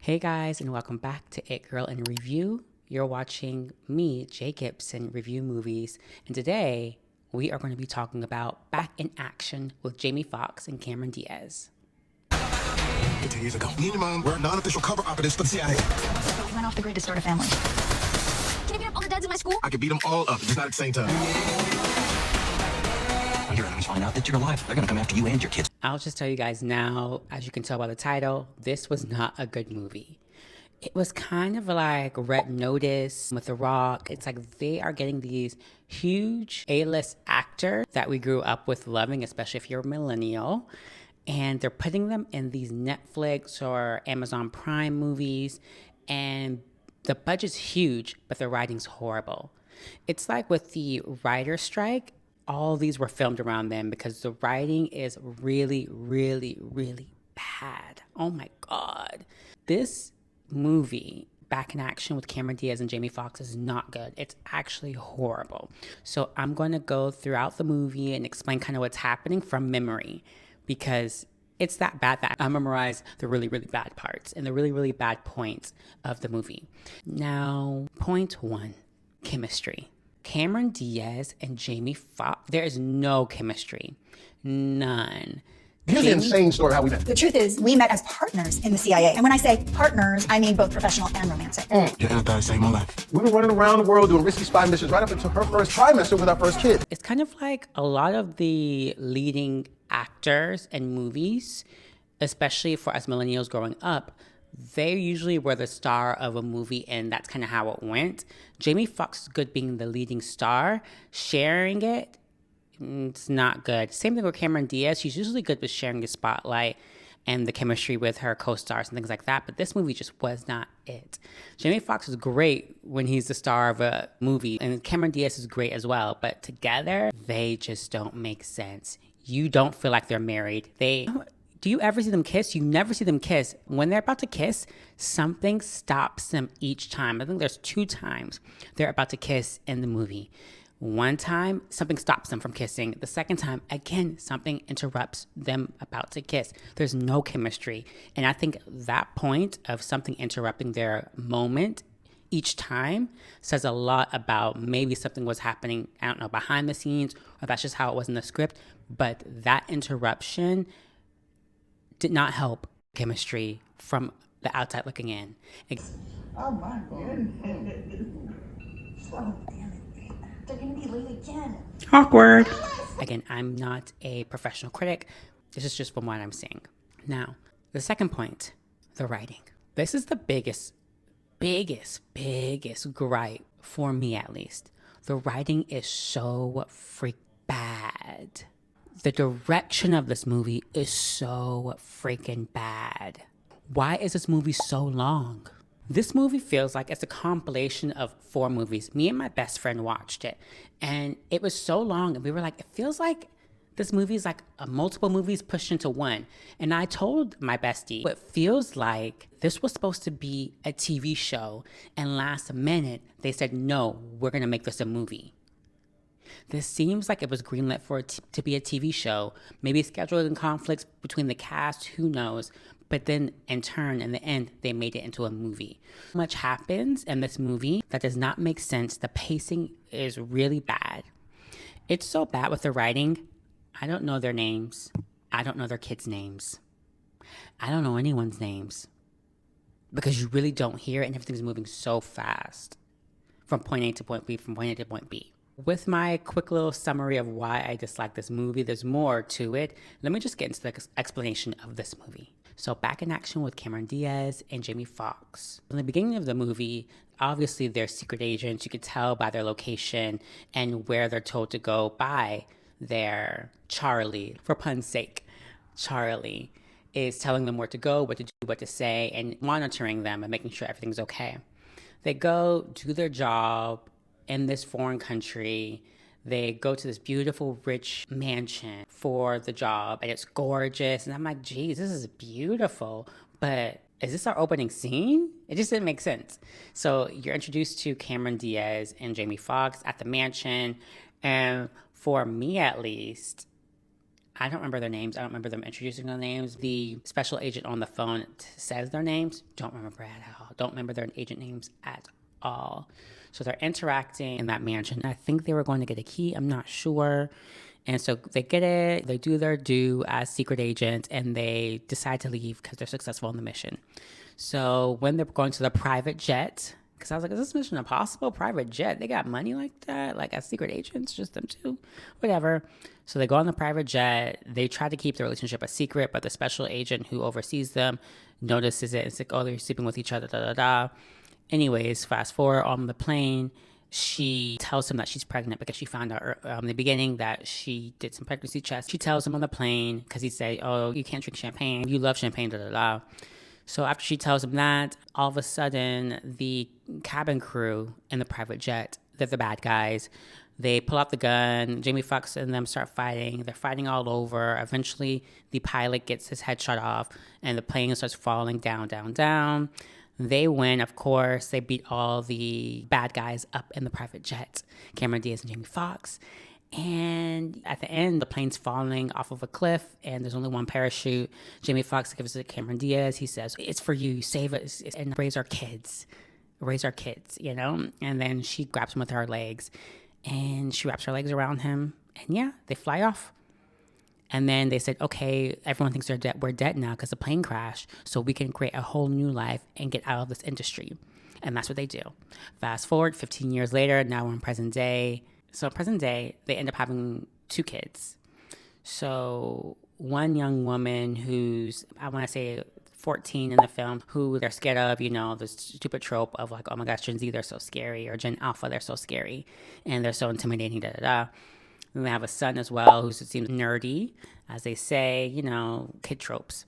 Hey guys, and welcome back to It Girl in Review. You're watching me, Jay Gibson, review movies, and today we are going to be talking about Back in Action with Jamie Foxx and Cameron Diaz. 15 years ago, me and your mom were non-official cover operatives for the CIA. We went off the grid to start a family. Can you beat up all the dads in my school? I could beat them all up, just not at the same time. When your enemies find out that you're alive, they're gonna come after you and your kids. I'll just tell you guys now, as you can tell by the title, this was not a good movie. It was kind of like Red Notice with The Rock. It's like they are getting these huge A-list actors that we grew up with loving, especially if you're a millennial. And they're putting them in these Netflix or Amazon Prime movies. And the budget's huge, but the writing's horrible. It's like with the writer strike, all these were filmed around them because the writing is really, really, really bad. Oh my God. This movie, Back in Action with Cameron Diaz and Jamie Foxx, is not good. It's actually horrible. So I'm going to go throughout the movie and explain kind of what's happening from memory because it's that bad that I memorize the really, really bad parts and the really, really bad points of the movie. Now, point one, chemistry. Cameron Diaz and Jamie Foxx, there is no chemistry. None. Here's the insane story of how we met. The truth is, we met as partners in the CIA. And when I say partners, I mean both professional and romantic. Yeah, I thought saved my life. We were running around the world doing risky spy missions right up until her first trimester with our first kid. It's kind of like a lot of the leading actors in movies, especially for us millennials growing up, they usually were the star of a movie, and that's kind of how it went. Jamie Foxx is good being the leading star. Sharing it, it's not good. Same thing with Cameron Diaz. She's usually good with sharing the spotlight and the chemistry with her co-stars and things like that, but this movie just was not it. Jamie Foxx is great when he's the star of a movie, and Cameron Diaz is great as well, but together, they just don't make sense. You don't feel like they're married. Do you ever see them kiss? You never see them kiss. When they're about to kiss, something stops them each time. I think there's 2 times they're about to kiss in the movie. One time, something stops them from kissing. The second time, again, something interrupts them about to kiss. There's no chemistry. And I think that point of something interrupting their moment each time says a lot about maybe something was happening, I don't know, behind the scenes, or that's just how it was in the script. But that interruption did not help chemistry from the outside looking in. Oh my goodness. Oh, damn it. They're gonna be late again. Awkward. Again, I'm not a professional critic. This is just from what I'm seeing. Now, the second point, the writing. This is the biggest gripe for me at least. The writing is so freak bad. The direction of this movie is so freaking bad. Why is this movie so long? This movie feels like it's a compilation of 4 movies. Me and my best friend watched it, and it was so long, and we were like, it feels like this movie is like multiple movies pushed into one. And I told my bestie, it feels like this was supposed to be a TV show, and last minute, they said, no, we're gonna make this a movie. This seems like it was greenlit for it to be a TV show, maybe scheduling conflicts between the cast, who knows? But then in turn, in the end, they made it into a movie. So much happens in this movie that does not make sense. The pacing is really bad. It's so bad with the writing. I don't know their names. I don't know their kids' names. I don't know anyone's names because you really don't hear it and everything's moving so fast from point A to point B, from point A to point B. With my quick little summary of why I dislike this movie, there's more to it. Let me just get into the explanation of this movie. So Back in Action with Cameron Diaz and Jamie Foxx. In the beginning of the movie, obviously they're secret agents. You could tell by their location and where they're told to go by their Charlie, for pun's sake. Charlie is telling them where to go, what to do, what to say, and monitoring them and making sure everything's okay. They go do their job in this foreign country. They go to this beautiful, rich mansion for the job, and it's gorgeous. And I'm like, geez, this is beautiful. But is this our opening scene? It just didn't make sense. So you're introduced to Cameron Diaz and Jamie Foxx at the mansion. And for me, at least, I don't remember their names. I don't remember them introducing their names. The special agent on the phone says their names. Don't remember at all. Don't remember their agent names at all. So they're interacting in that mansion. I think they were going to get a key. I'm not sure. And so they get it. They do their due as secret agents, and they decide to leave because they're successful in the mission. So when they're going to the private jet, because I was like, is this Mission Impossible? Private jet? They got money like that? Like as secret agents? Just them two? Whatever. So they go on the private jet. They try to keep the relationship a secret, but the special agent who oversees them notices it. It's like, oh, they're sleeping with each other, da da da. Anyways, fast forward on the plane, she tells him that she's pregnant because she found out in the beginning that she did some pregnancy tests. She tells him on the plane because he said, oh, you can't drink champagne. You love champagne, da da da. So after she tells him that, all of a sudden, the cabin crew in the private jet, they're the bad guys. They pull out the gun. Jamie Foxx and them start fighting. They're fighting all over. Eventually, the pilot gets his head shot off, and the plane starts falling down, down, down. They win, of course. They beat all the bad guys up in the private jet, Cameron Diaz and Jamie Foxx. And at the end, the plane's falling off of a cliff, and there's only one parachute. Jamie Foxx gives it to Cameron Diaz. He says, it's for you. Save us and raise our kids. Raise our kids, you know? And then she grabs him with her legs, and she wraps her legs around him. And yeah, they fly off. And then they said, okay, everyone thinks they're dead. We're dead now because the plane crashed, so we can create a whole new life and get out of this industry. And that's what they do. Fast forward 15 years later, now we're in present day. So present day, they end up having 2 kids. So one young woman who's, I want to say 14 in the film, who they're scared of, you know, the stupid trope of like, oh my gosh, Gen Z, they're so scary, or Gen Alpha, they're so scary, and they're so intimidating, da da da. And they have a son as well who seems nerdy, as they say, you know, kid tropes.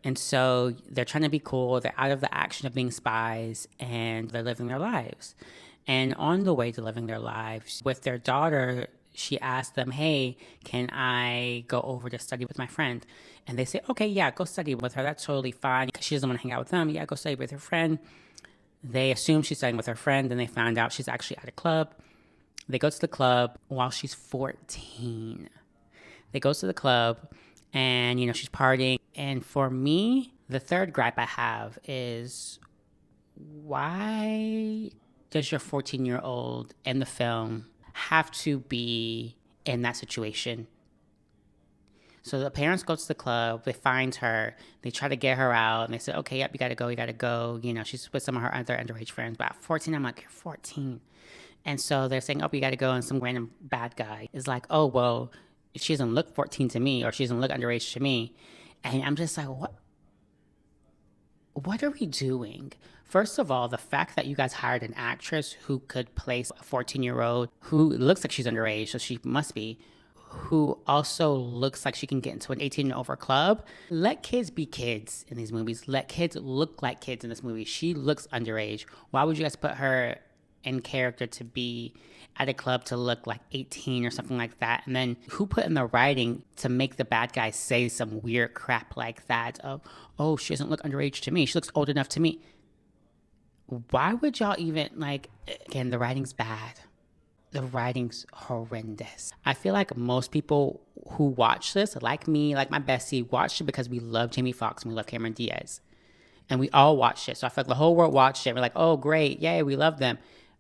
And so they're trying to be cool. They're out of the action of being spies, and they're living their lives. And on the way to living their lives with their daughter, she asked them, hey, can I go over to study with my friend? And they say, okay, yeah, go study with her. That's totally fine. Because she doesn't want to hang out with them. Yeah, go study with her friend. They assume she's studying with her friend. Then they found out she's actually at a club. They go to the club while she's 14. They go to the club and, you know, she's partying. And for me, the third gripe I have is, why does your 14-year-old in the film have to be in that situation? So the parents go to the club, they find her, they try to get her out, and they say, okay, yep, you gotta go. You know, she's with some of her other underage friends. But at 14, I'm like, you're 14. And so they're saying, oh, you gotta go, and some random bad guy is like, oh, well, she doesn't look 14 to me, or she doesn't look underage to me. And I'm just like, what are we doing? First of all, the fact that you guys hired an actress who could place a 14-year-old who looks like she's underage, so she must be, who also looks like she can get into an 18 and over club. Let kids be kids in these movies. Let kids look like kids in this movie. She looks underage. Why would you guys put her in character to be at a club to look like 18 or something like that? And then who put in the writing to make the bad guy say some weird crap like that of, oh, she doesn't look underage to me, she looks old enough to me? Why would y'all even, like, again, the writing's bad. The writing's horrendous. I feel like most people who watch this, like me, like my bestie, watched it because we love Jamie Foxx and we love Cameron Diaz. And we all watched it. So I feel like the whole world watched it. We're like, oh, great. Yay, we love them.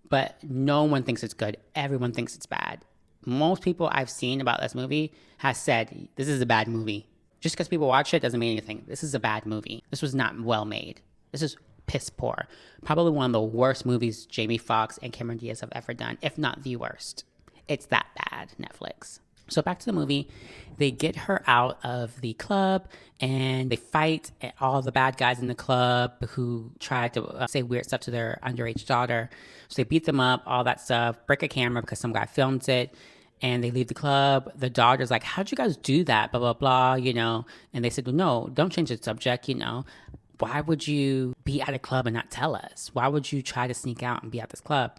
But no one thinks it's good. Everyone thinks it's bad. Most people I've seen about this movie has said, this is a bad movie. Just because people watch it doesn't mean anything. This is a bad movie. This was not well made. This is piss poor. Probably one of the worst movies Jamie Foxx and Cameron Diaz have ever done, if not the worst. It's that bad, Netflix. So back to the movie, they get her out of the club and they fight all the bad guys in the club who tried to say weird stuff to their underage daughter. So they beat them up, all that stuff, break a camera because some guy filmed it, and they leave the club. The daughter's like, how'd you guys do that? Blah, blah, blah, you know. And they said, well, no, don't change the subject, you know. Why would you be at a club and not tell us? Why would you try to sneak out and be at this club?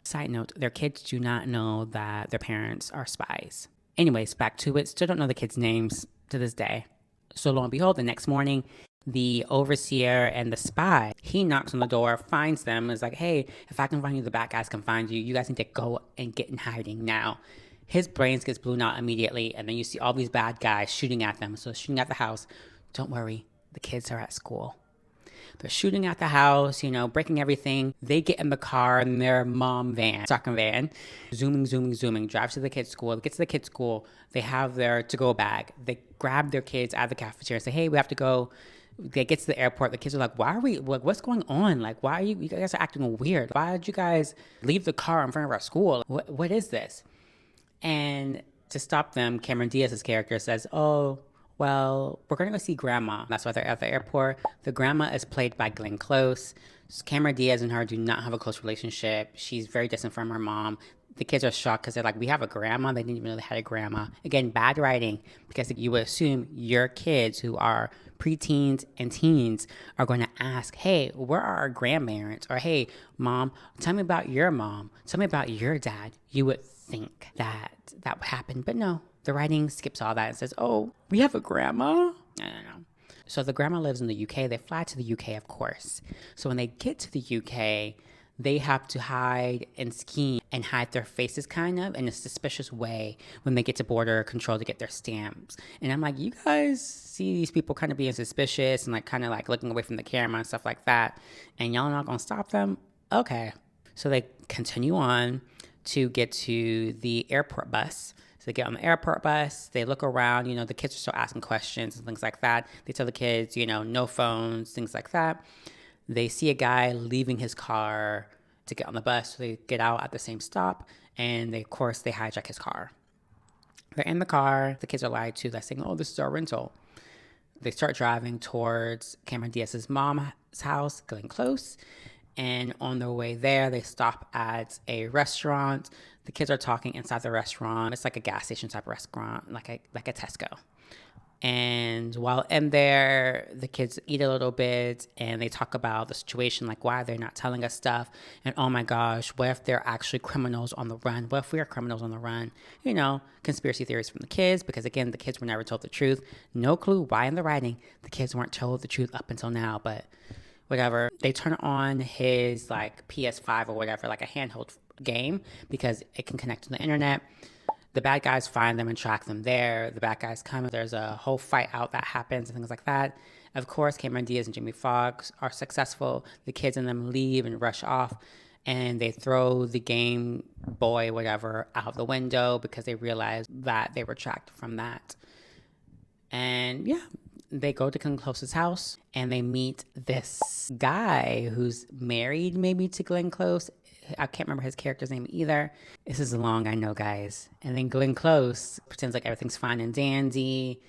Side note, their kids do not know that their parents are spies. Anyways, back to it. Still don't know the kids' names to this day. So lo and behold, the next morning, the overseer and the spy, he knocks on the door, finds them, is like, hey, if I can find you, the bad guys can find you. You guys need to go and get in hiding now. His brains gets blown out immediately, and then you see all these bad guys shooting at them. So shooting at the house. Don't worry, the kids are at school. They're shooting at the house, breaking everything. They get in the car in their mom van, soccer van, zooming, drives to the kids' school. They get to the kids' school. They have their to-go bag. They grab their kids out of the cafeteria and say, hey, we have to go. They get to the airport. The kids are like, what's going on? Like, why are you guys are acting weird? Why did you guys leave the car in front of our school? What is this? And to stop them, Cameron Diaz's character says, oh, well, we're going to go see grandma. That's why they're at the airport. The grandma is played by Glenn Close. Cameron Diaz and her do not have a close relationship. She's very distant from her mom. The kids are shocked because they're like, we have a grandma? They didn't even know they had a grandma. Again, bad writing, because you would assume your kids who are preteens and teens are going to ask, hey, where are our grandparents? Or, hey, mom, tell me about your mom. Tell me about your dad. You would think that would happen, but no. The writing skips all that and says, oh, we have a grandma? I don't know. So the grandma lives in the UK. They fly to the UK, of course. So when they get to the UK, they have to hide and scheme and hide their faces kind of in a suspicious way when they get to border control to get their stamps. And I'm like, you guys see these people kind of being suspicious and kind of looking away from the camera and stuff like that. And y'all not going to stop them? Okay. So they continue on to get to the airport bus. So they get on the airport bus, they look around, the kids are still asking questions and things like that. They tell the kids, no phones, things like that. They see a guy leaving his car to get on the bus. So they get out at the same stop, and of course, they hijack his car. They're in the car. The kids are lied to. They're saying, oh, this is our rental. They start driving towards Cameron Diaz's mom's house, Glenn Close. And on their way there, they stop at a restaurant. The kids are talking inside the restaurant. It's like a gas station type restaurant, like a Tesco. And while in there, the kids eat a little bit and they talk about the situation, like why they're not telling us stuff. And oh my gosh, what if they're actually criminals on the run? What if we are criminals on the run? Conspiracy theories from the kids, because again, the kids were never told the truth. No clue why in the writing the kids weren't told the truth up until now, but whatever. They turn on his PS5 or whatever, like a handheld game, because it can connect to the internet. The bad guys find them and track them there. The bad guys come. There's a whole fight out that happens and things like that. Of course, Cameron Diaz and Jamie Foxx are successful. The kids and them leave and rush off, and they throw the Game Boy, whatever, out the window because they realize that they were tracked from that. And yeah, they go to Glenn Close's house and they meet this guy who's married maybe to Glenn Close. I can't remember his character's name either. This is long, I know, guys. And then Glenn Close pretends like everything's fine and dandy.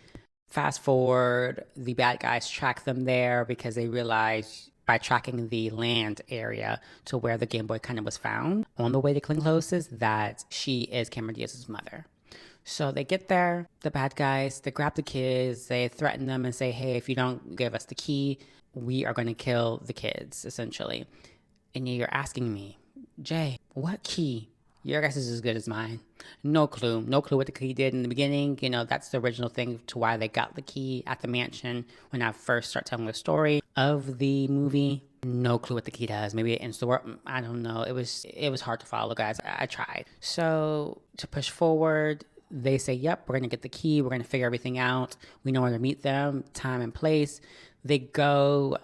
Fast forward, the bad guys track them there because they realize by tracking the land area to where the Game Boy kind of was found on the way to Glenn Close's that she is Cameron Diaz's mother. So they get there, the bad guys, they grab the kids, they threaten them and say, hey, if you don't give us the key, we are going to kill the kids, essentially. And you're asking me, Jay, what key? Your guess is as good as mine. No clue what the key did in the beginning. That's the original thing to why they got the key at the mansion when I first start telling the story of the movie. No clue what the key does. Maybe it ends the world. I don't know. It was hard to follow, guys. I tried. So to push forward, they say, yep, we're going to get the key. We're going to figure everything out. We know where to meet them, time and place. They go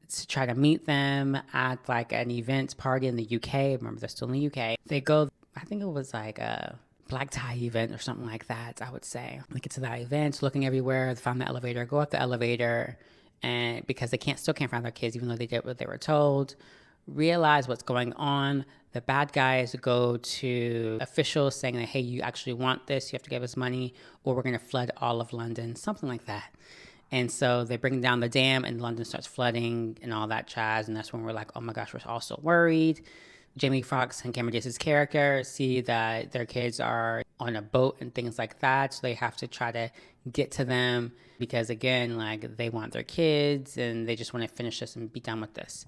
to try to meet them at an event party in the UK. Remember, they're still in the UK. They go, I think it was a black tie event or something like that, I would say. They get to that event, looking everywhere. They find the elevator, go up the elevator, and because they still can't find their kids, even though they did what they were told, realize what's going on. The bad guys go to officials saying that, hey, you actually want this, you have to give us money, or we're going to flood all of London, something like that. And so they bring down the dam and London starts flooding and all that jazz. And that's when we're like, oh my gosh, we're all so worried. Jamie Foxx and Cameron Diaz's character see that their kids are on a boat and things like that. So they have to try to get to them because, again, they want their kids and they just want to finish this and be done with this.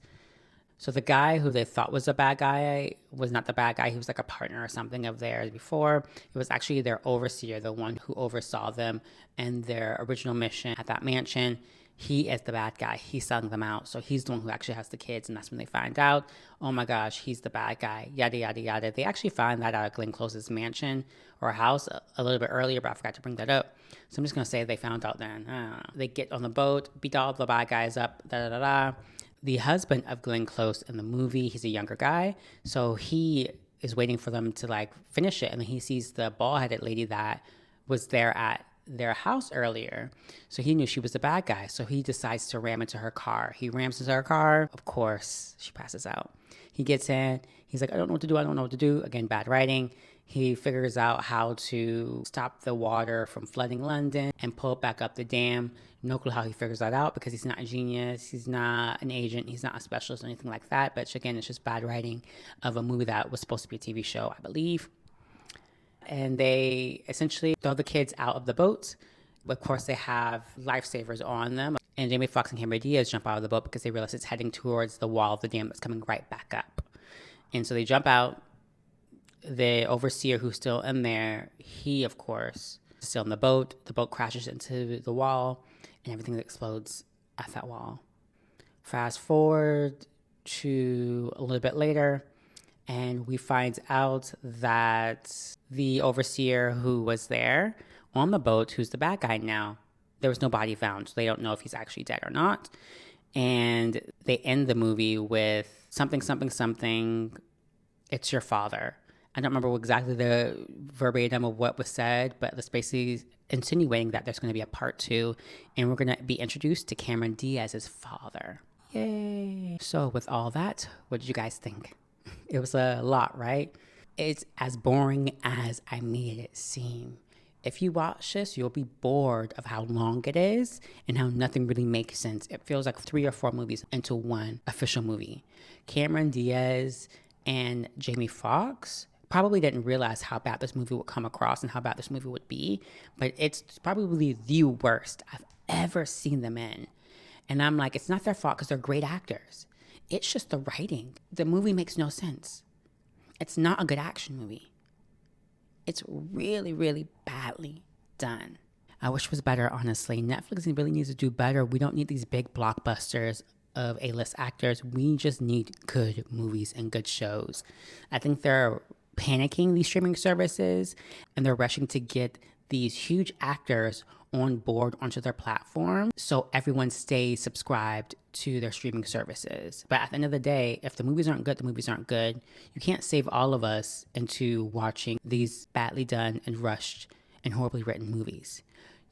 So the guy who they thought was a bad guy was not the bad guy. He was a partner or something of theirs before. It was actually their overseer, the one who oversaw them and their original mission at that mansion. He is the bad guy. He's selling them out. So he's the one who actually has the kids. And that's when they find out, oh my gosh, he's the bad guy. Yada, yada, yada. They actually find that out at Glenn Close's mansion or house a little bit earlier, but I forgot to bring that up. So I'm just going to say they found out then. I don't know. They get on the boat, beat all the bad guys up, da, da, da, da. The husband of Glenn Close in the movie, he's a younger guy. So he is waiting for them to like finish it. And then he sees the bald-headed lady that was there at their house earlier. So he knew she was the bad guy. So he decides to ram into her car. He rams into her car. Of course, she passes out. He gets in. He's like, I don't know what to do. I don't know what to do. Again, bad writing. He figures out how to stop the water from flooding London and pull it back up the dam. No clue how he figures that out because he's not a genius. He's not an agent. He's not a specialist or anything like that. But again, it's just bad writing of a movie that was supposed to be a TV show, I believe. And they essentially throw the kids out of the boat. Of course, they have lifesavers on them. And Jamie Foxx and Cameron Diaz jump out of the boat because they realize it's heading towards the wall of the dam that's coming right back up. And so they jump out. The overseer who's still in there, he, of course, is still in the boat. The boat crashes into the wall and everything explodes at that wall. Fast forward to a little bit later, and we find out that the overseer who was there on the boat, who's the bad guy now, there was no body found. So they don't know if he's actually dead or not. And they end the movie with something, something, something. It's your father. I don't remember exactly the verbatim of what was said, but it's basically insinuating that there's going to be a part 2, and we're going to be introduced to Cameron Diaz's father. Yay. So with all that, what did you guys think? It was a lot, right? It's as boring as I made it seem. If you watch this, you'll be bored of how long it is and how nothing really makes sense. It feels like 3 or 4 movies into one official movie. Cameron Diaz and Jamie Foxx probably didn't realize how bad this movie would come across and how bad this movie would be, but it's probably the worst I've ever seen them in. And I'm like, it's not their fault because they're great actors. It's just the writing. The movie makes no sense. It's not a good action movie. It's really, really badly done. I wish it was better, honestly. Netflix really needs to do better. We don't need these big blockbusters of A-list actors. We just need good movies and good shows. I think they're panicking, these streaming services, and they're rushing to get these huge actors on board onto their platform so everyone stays subscribed to their streaming services. But at the end of the day, if the movies aren't good, the movies aren't good. You can't save all of us into watching these badly done and rushed and horribly written movies.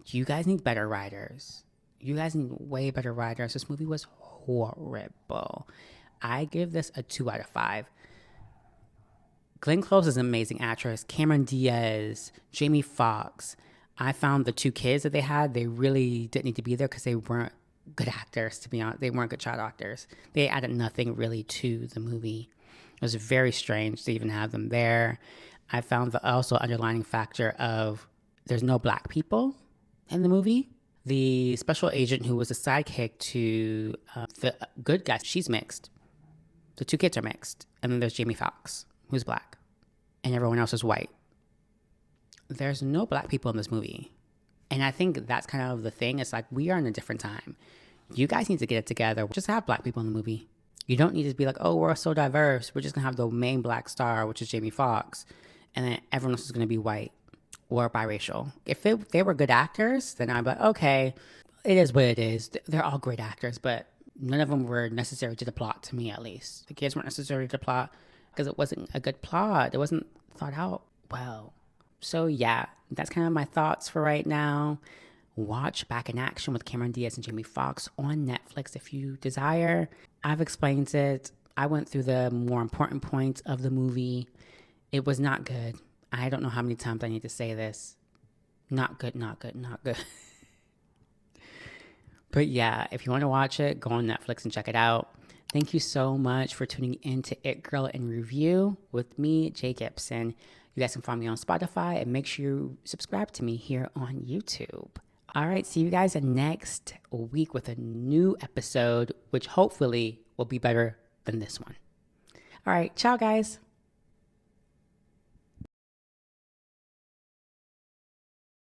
You guys need better writers. You guys need way better writers. This movie was horrible. I give this a 2 out of 5. Glenn Close is an amazing actress. Cameron Diaz, Jamie Foxx. I found the 2 kids that they had, they really didn't need to be there because they weren't good actors, to be honest. They weren't good child actors. They added nothing really to the movie. It was very strange to even have them there. I found the also underlining factor of there's no black people in the movie. The special agent who was a sidekick to the good guy, she's mixed. The 2 kids are mixed. And then there's Jamie Foxx, who's black. And everyone else is white. There's no black people in this movie. And I think that's kind of the thing. It's like, we are in a different time. You guys need to get it together. Just have black people in the movie. You don't need to be like, oh, we're so diverse. We're just going to have the main black star, which is Jamie Foxx. And then everyone else is going to be white or biracial. If they were good actors, then I'd be like, okay, it is what it is. They're all great actors, but none of them were necessary to the plot, to me at least. The kids weren't necessary to the plot because it wasn't a good plot. It wasn't thought out well. So yeah, that's kind of my thoughts for right now. Watch Back in Action with Cameron Diaz and Jamie Foxx on Netflix if you desire. I've explained it. I went through the more important points of the movie. It was not good. I don't know how many times I need to say this. Not good, not good, not good. But yeah, if you want to watch it, go on Netflix and check it out. Thank you so much for tuning in to It Girl in Review with me, Jay Gibson. You guys can find me on Spotify and make sure you subscribe to me here on YouTube. All right, see you guys next week with a new episode, which hopefully will be better than this one. All right, ciao, guys.